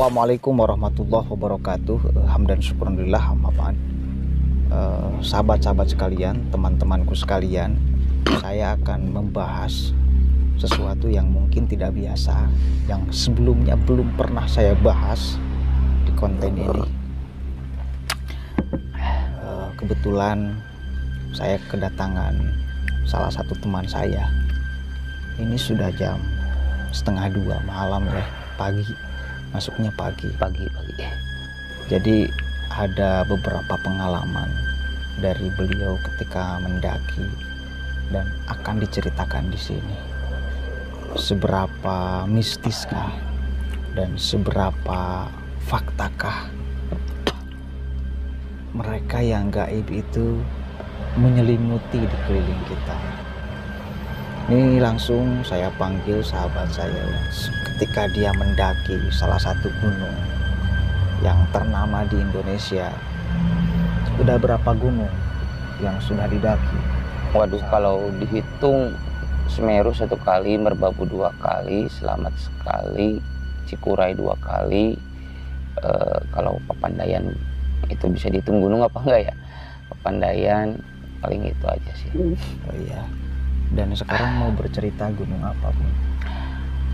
Assalamualaikum warahmatullahi wabarakatuh. Hamdan syukurillah, amma ba'd. Sahabat-sahabat sekalian, teman-temanku sekalian, saya akan membahas sesuatu yang mungkin tidak biasa, yang sebelumnya belum pernah saya bahas di konten ini. Kebetulan saya kedatangan salah satu teman saya. Ini sudah jam 1:30 malam ya, pagi. Masuknya pagi. Jadi ada beberapa pengalaman dari beliau ketika mendaki dan akan diceritakan di sini. Seberapa mistiskah dan seberapa faktakah mereka yang gaib itu menyelimuti di keliling kita. Ini langsung saya panggil sahabat saya ketika dia mendaki salah satu gunung yang ternama di Indonesia. Sudah berapa gunung yang sudah didaki? Waduh, kalau dihitung Semeru 1 kali, Merbabu 2 kali, Selamat sekali, Cikuray 2 kali. Kalau Papandayan itu bisa dihitung gunung apa enggak ya? Papandayan paling itu aja sih. Oh iya. Dan sekarang mau bercerita gunung apa, Bung?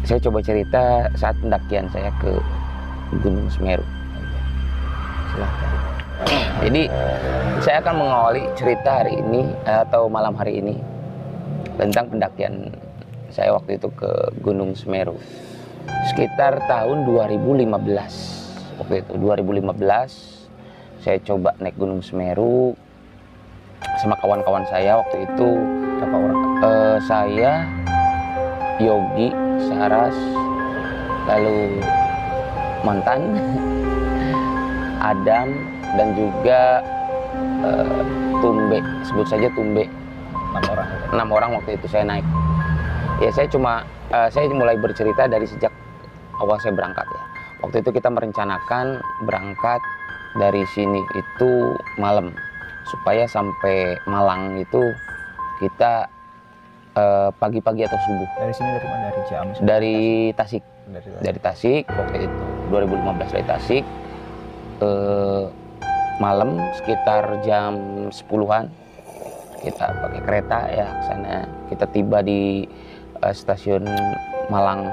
Saya coba cerita saat pendakian saya ke Gunung Semeru. Silahkan. Jadi saya akan mengawali cerita hari ini atau malam hari ini tentang pendakian saya waktu itu ke Gunung Semeru. Sekitar tahun 2015. Waktu itu 2015 saya coba naik Gunung Semeru sama kawan-kawan saya waktu itu. Berapa orang? Saya, Yogi, Saras, lalu Mantan, Adam, dan juga Tumbe. Sebut saja Tumbe. 6 orang waktu itu saya naik. Ya saya mulai bercerita dari sejak awal saya berangkat ya. Waktu itu kita merencanakan berangkat dari sini itu malam, supaya sampai Malang itu kita pagi-pagi atau subuh. Dari sini dari mana? Dari Ciamis? Dari Tasik. Dari Tasik waktu itu 2015 dari Tasik. Malam sekitar jam 10-an kita pakai kereta ya ke sana. Kita tiba di stasiun Malang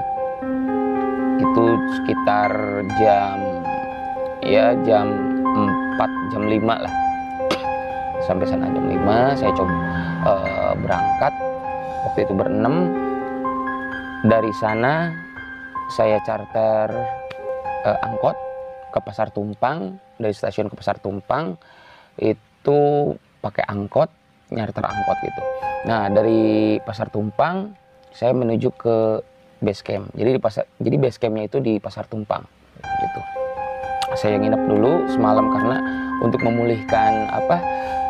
itu sekitar jam 4, jam 5 lah. Sampai sana jam 5 saya coba berangkat waktu itu berenam. Dari sana saya charter angkot ke Pasar Tumpang. Dari stasiun ke Pasar Tumpang itu pakai angkot, nyarter angkot gitu. Nah dari Pasar Tumpang saya menuju ke base camp. Jadi base campnya itu di Pasar Tumpang gitu. Saya nginep dulu semalam karena untuk memulihkan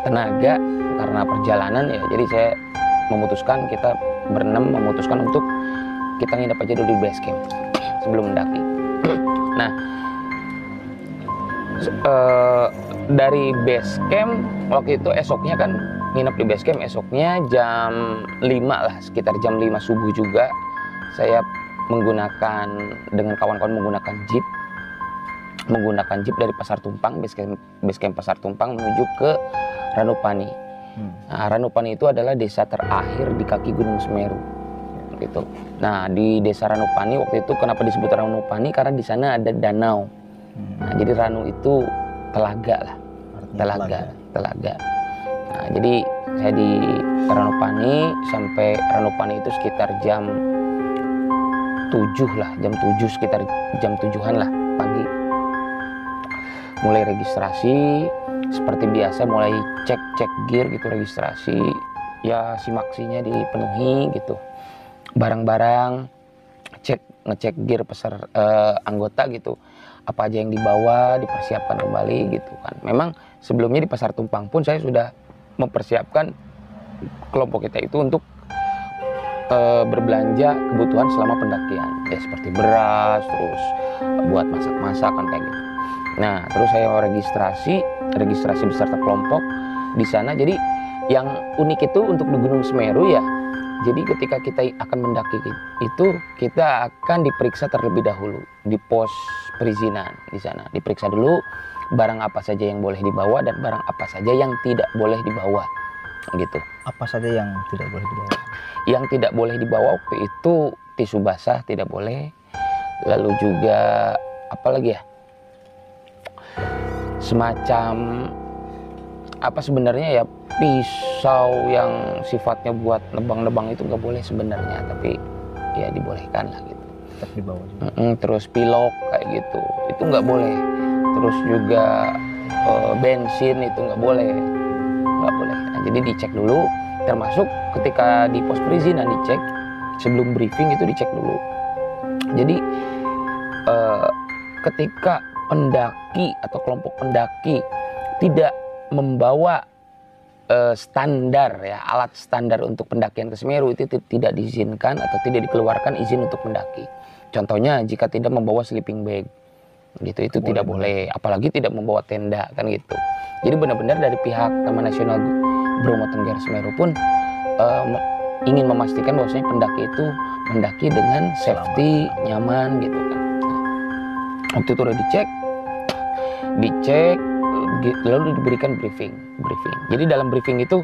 tenaga karena perjalanan ya. Jadi saya memutuskan, kita berenam memutuskan untuk kita nginep aja dulu di base camp sebelum mendaki. Nah dari base camp waktu itu esoknya kan nginep di base camp, esoknya jam 5 lah, sekitar jam 5 subuh juga saya dengan kawan-kawan menggunakan jeep dari Pasar Tumpang, base camp Pasar Tumpang menuju ke Ranupani. Nah, Ranupani itu adalah desa terakhir di kaki Gunung Semeru gitu. Nah di desa Ranupani waktu itu kenapa disebut Ranupani, karena di sana ada danau. Nah, jadi Ranu itu telaga lah, telaga. Nah, jadi saya di Ranupani, sampai Ranupani itu sekitar jam 7 lah, sekitar jam 7-an lah pagi. Mulai registrasi seperti biasa, mulai cek gear gitu, registrasi ya, simaksinya dipenuhi gitu, barang-barang ngecek gear anggota gitu, apa aja yang dibawa dipersiapkan kembali gitu kan. Memang sebelumnya di Pasar Tumpang pun saya sudah mempersiapkan kelompok kita itu untuk berbelanja kebutuhan selama pendakian ya, seperti beras, terus buat masak-masakan kayak gitu. Nah terus saya registrasi beserta kelompok di sana. Jadi yang unik itu untuk di Gunung Semeru ya, jadi ketika kita akan mendaki itu kita akan diperiksa terlebih dahulu di pos perizinan di sana. Diperiksa dulu barang apa saja yang boleh dibawa dan barang apa saja yang tidak boleh dibawa gitu. Apa saja yang tidak boleh dibawa? Yang tidak boleh dibawa waktu itu tisu basah tidak boleh, lalu juga apa lagi ya, semacam apa sebenarnya ya, pisau yang sifatnya buat nebang-nebang itu nggak boleh sebenarnya, tapi ya dibolehkan lah gitu. Tetap dibawa juga. Terus pilok kayak gitu itu nggak boleh, terus juga bensin itu nggak boleh. Nah, jadi dicek dulu, termasuk ketika di pos perizinan dicek, sebelum briefing itu dicek dulu. Jadi ketika pendaki atau kelompok pendaki tidak membawa standar ya, alat standar untuk pendakian ke Semeru, itu tidak diizinkan atau tidak dikeluarkan izin untuk mendaki. Contohnya jika tidak membawa sleeping bag gitu, itu tidak boleh, apalagi tidak membawa tenda kan gitu. Jadi benar-benar dari pihak Taman Nasional Bromo Tengger Semeru pun ingin memastikan bahwasanya pendaki itu mendaki dengan safety, nyaman gitu kan. Waktu itu udah dicek lalu diberikan briefing. Jadi dalam briefing itu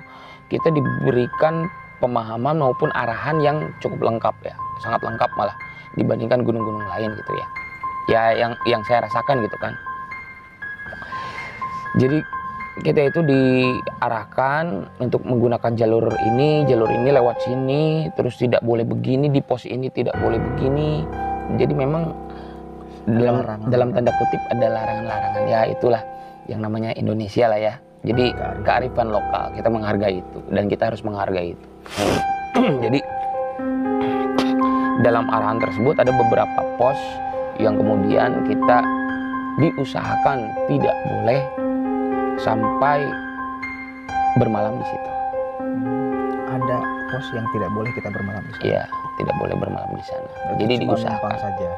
kita diberikan pemahaman maupun arahan yang cukup lengkap ya, sangat lengkap malah dibandingkan gunung-gunung lain gitu ya. Ya yang saya rasakan gitu kan. Jadi kita itu diarahkan untuk menggunakan jalur ini lewat sini, terus tidak boleh begini, di pos ini tidak boleh begini. Jadi memang dalam tanda kutip ada larangan-larangan ya, itulah yang namanya Indonesia lah ya. Jadi kearifan lokal, kita menghargai itu dan kita harus menghargai itu. Jadi dalam arahan tersebut ada beberapa pos yang kemudian kita diusahakan tidak boleh sampai bermalam di situ. Ada pos yang tidak boleh kita bermalam di sana. Iya, tidak boleh bermalam di sana. Jadi diusahakan saja.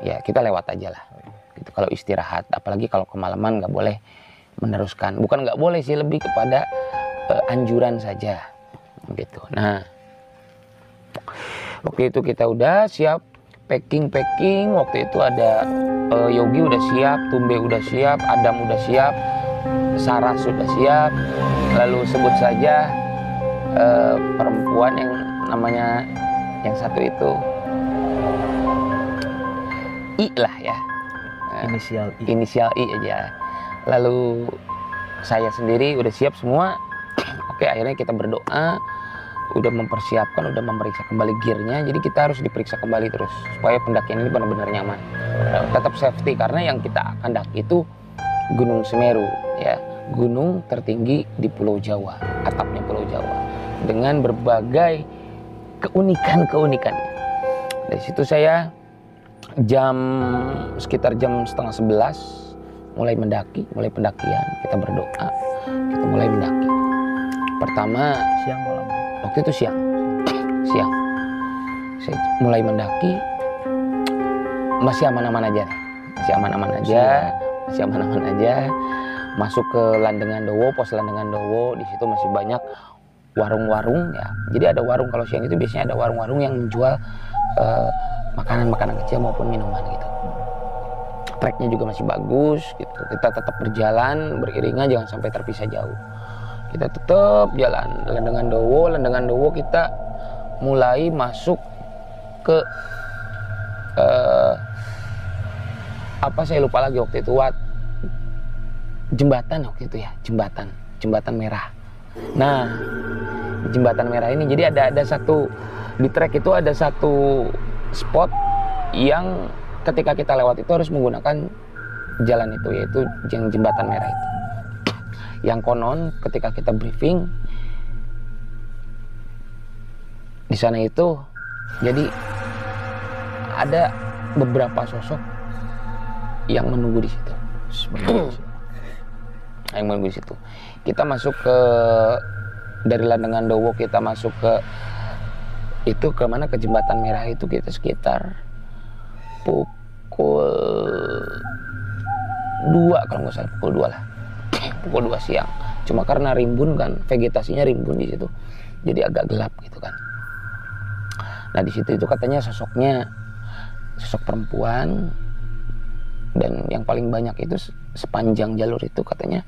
Ya, kita lewat aja lah. Gitu. Kalau istirahat, apalagi kalau kemalaman nggak boleh meneruskan. Bukan nggak boleh sih, lebih kepada anjuran saja. Gitu. Nah, waktu itu kita udah siap packing. Waktu itu ada Yogi udah siap, Tumbe udah siap, Adam udah siap, Saras sudah siap. Lalu sebut saja perempuan yang namanya yang satu itu I lah ya. Inisial I aja. Lalu saya sendiri udah siap semua. Oke, akhirnya kita berdoa, udah mempersiapkan, udah memeriksa kembali gearnya. Jadi kita harus diperiksa kembali terus supaya pendakian ini benar-benar nyaman. Tetap safety karena yang kita akan daki itu Gunung Semeru ya, gunung tertinggi di Pulau Jawa, atapnya Pulau Jawa dengan berbagai keunikan-keunikannya. Dari situ saya sekitar jam 10:30 mulai pendakian, kita berdoa, kita mulai mendaki. Pertama siang malam. Waktu itu siang. Saya mulai mendaki, masih aman-aman aja nih. Masih aman-aman aja. Masuk ke Landengan Dowo, pos Landengan Dowo, di situ masih banyak warung-warung ya. Jadi ada warung, kalau siang itu biasanya ada warung-warung yang menjual makanan-makanan kecil maupun minuman gitu. Treknya juga masih bagus gitu. Kita tetap berjalan beriringan, jangan sampai terpisah jauh. Kita tetap jalan Landengan Dowo kita mulai masuk ke apa saya lupa lagi waktu itu, jembatan waktu itu ya, jembatan merah. Nah, jembatan merah ini jadi ada satu di trek itu, ada satu spot yang ketika kita lewat itu harus menggunakan jalan itu, yaitu jembatan merah itu. Yang konon ketika kita briefing di sana itu, jadi ada beberapa sosok yang menunggu di situ. Yang menunggu di situ. Kita masuk dari Landengan Dowo, kita masuk ke mana, ke jembatan merah itu, kita sekitar pukul 2 kalau nggak salah, pukul 2 lah. Pukul 2 siang. Cuma karena rimbun kan, vegetasinya rimbun di situ. Jadi agak gelap gitu kan. Nah, di situ itu katanya sosok perempuan Dan yang paling banyak itu sepanjang jalur itu katanya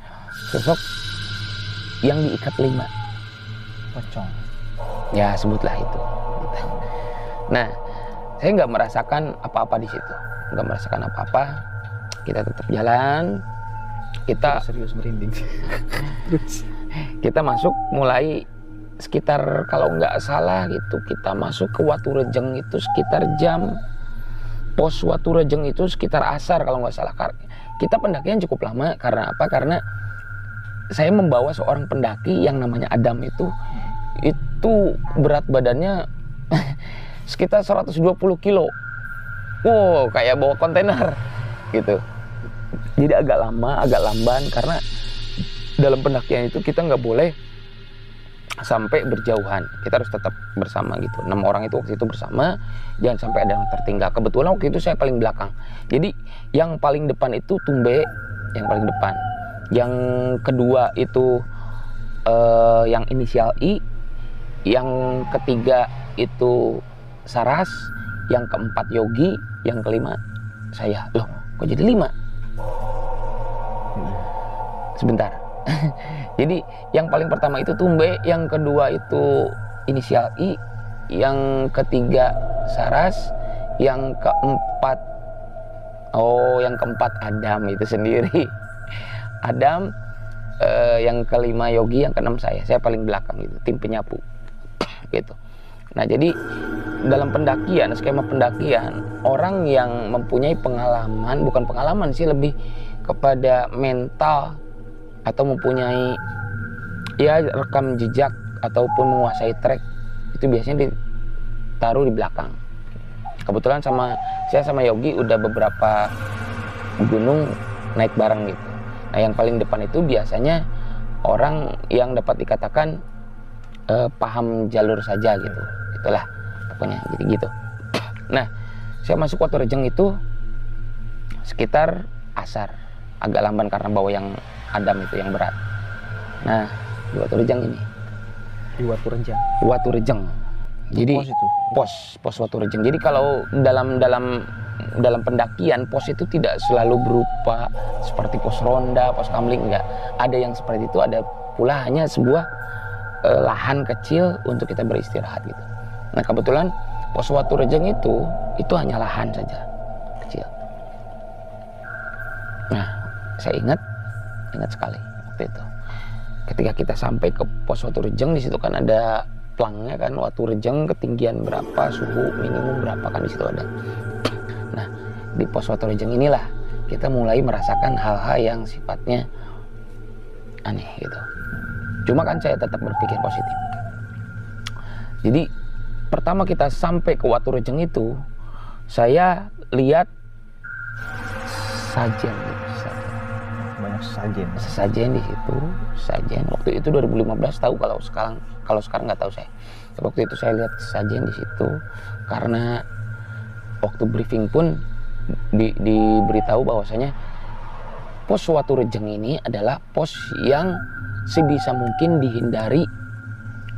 sosok yang diikat 5. Pocong. Ya sebutlah itu. Nah, saya nggak merasakan apa-apa di situ, nggak merasakan apa-apa. Kita tetap jalan. Kita serius merinding. Kita masuk mulai sekitar kalau nggak salah gitu, kita masuk ke Waturejeng itu sekitar jam, pos Waturejeng itu sekitar asar kalau nggak salah. Kita pendakian cukup lama karena apa? Karena saya membawa seorang pendaki yang namanya Adam itu berat badannya sekitar 120 kilo. Wow, kayak bawa kontainer gitu. Jadi agak lama, agak lamban karena dalam pendakian itu kita nggak boleh sampai berjauhan. Kita harus tetap bersama gitu. 6 orang itu waktu itu bersama, jangan sampai ada yang tertinggal. Kebetulan waktu itu saya paling belakang. Jadi yang paling depan itu Tumbe, yang paling depan. Yang kedua itu yang inisial I, yang ketiga itu Saras, yang keempat Yogi, yang kelima saya. Loh, kok jadi 5? Sebentar. Jadi yang paling pertama itu Tumbe, yang kedua itu inisial I, yang ketiga Saras, yang keempat Adam itu sendiri. Adam, yang kelima Yogi, yang keenam saya. Saya paling belakang gitu, tim penyapu gitu. Nah, jadi dalam pendakian, skema pendakian, orang yang mempunyai pengalaman, bukan pengalaman sih, lebih kepada mental atau mempunyai ya rekam jejak ataupun menguasai trek, itu biasanya ditaruh di belakang. Kebetulan saya sama Yogi udah beberapa gunung naik bareng gitu. Nah, yang paling depan itu biasanya orang yang dapat dikatakan paham jalur saja gitu. Itulah pokoknya gitu. Nah, saya masuk Waturejeng itu sekitar asar, agak lamban karena bawa yang Adam itu yang berat. Nah, di Waturejeng ini. Di Waturejeng. Waturejeng. Jadi pos itu. Pos Waturejeng. Jadi kalau dalam pendakian, pos itu tidak selalu berupa seperti pos ronda, pos kamling, enggak. Ada yang seperti itu, ada pula hanya sebuah lahan kecil untuk kita beristirahat gitu. Nah, kebetulan pos Waturejeng itu hanya lahan saja kecil. Nah, saya ingat sekali waktu itu. Ketika kita sampai ke pos Waturejeng, di situ kan ada plangnya kan, Waturejeng ketinggian berapa, suhu minimum berapa kan di situ ada. Nah, di pos Waturejeng inilah kita mulai merasakan hal-hal yang sifatnya aneh gitu. Cuma kan saya tetap berpikir positif. Jadi pertama kita sampai ke Waturejeng itu, saya lihat sajen gitu. Banyak sesajen di situ, sajen. Waktu itu 2015, tahu kalau sekarang nggak tahu saya. Waktu itu saya lihat sajen di situ karena waktu briefing pun diberitahu bahwasanya pos Waturejeng ini adalah pos yang sebisa mungkin dihindari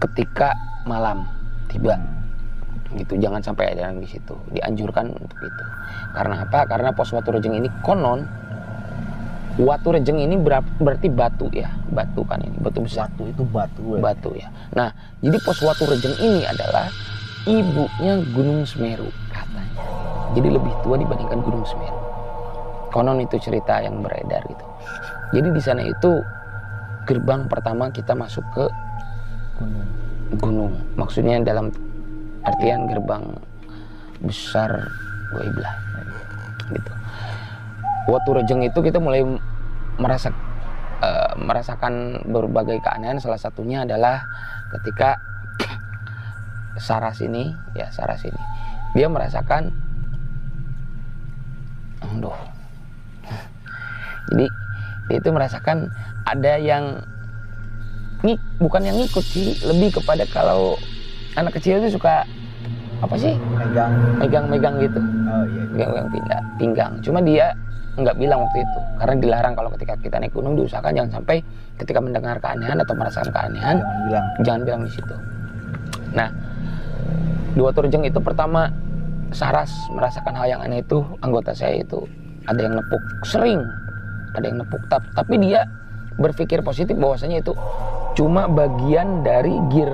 ketika malam tiba gitu. Jangan sampai ada yang di situ, dianjurkan untuk itu. Karena apa? Karena pos Waturejeng ini konon, Waturejeng ini berarti batu ya, batu kan ini, batu besar. Batu itu batu ya. Nah, jadi pos Waturejeng ini adalah ibunya Gunung Semeru katanya. Jadi lebih tua dibandingkan Gunung Semeru. Konon itu cerita yang beredar gitu. Jadi di sana itu gerbang pertama kita masuk ke gunung. Maksudnya dalam artian gerbang besar Goiblah gitu. Waturejeng itu kita mulai merasakan berbagai keanehan. Salah satunya adalah ketika Saras ini dia merasakan jadi dia itu merasakan ada yang bukan yang ngikut sih, lebih kepada kalau anak kecil itu suka apa sih, megang gitu. Oh iya. Megang pinggang. Cuma dia nggak bilang waktu itu karena dilarang kalau ketika kita naik gunung, diusahakan jangan sampai ketika mendengar keanehan atau merasakan keanehan jangan bilang di situ. Nah, di Waturejeng itu pertama Saras merasakan hal yang aneh itu, anggota saya itu ada yang nepuk sering, ada yang nepuk tapi dia berpikir positif bahwasanya itu cuma bagian dari gear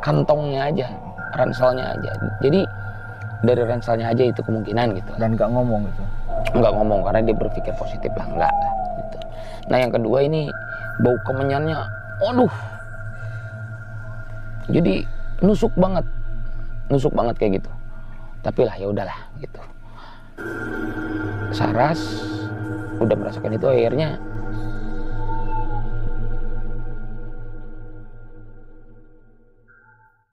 kantongnya aja, ranselnya aja. Jadi dari ranselnya aja itu kemungkinan gitu. Dan nggak ngomong gitu? Nggak ngomong karena dia berpikir positif lah, enggak lah gitu. Nah yang kedua ini bau kemenyannya, aduh, jadi nusuk banget kayak gitu. Tapi lah ya udahlah gitu. Saras udah merasakan itu, akhirnya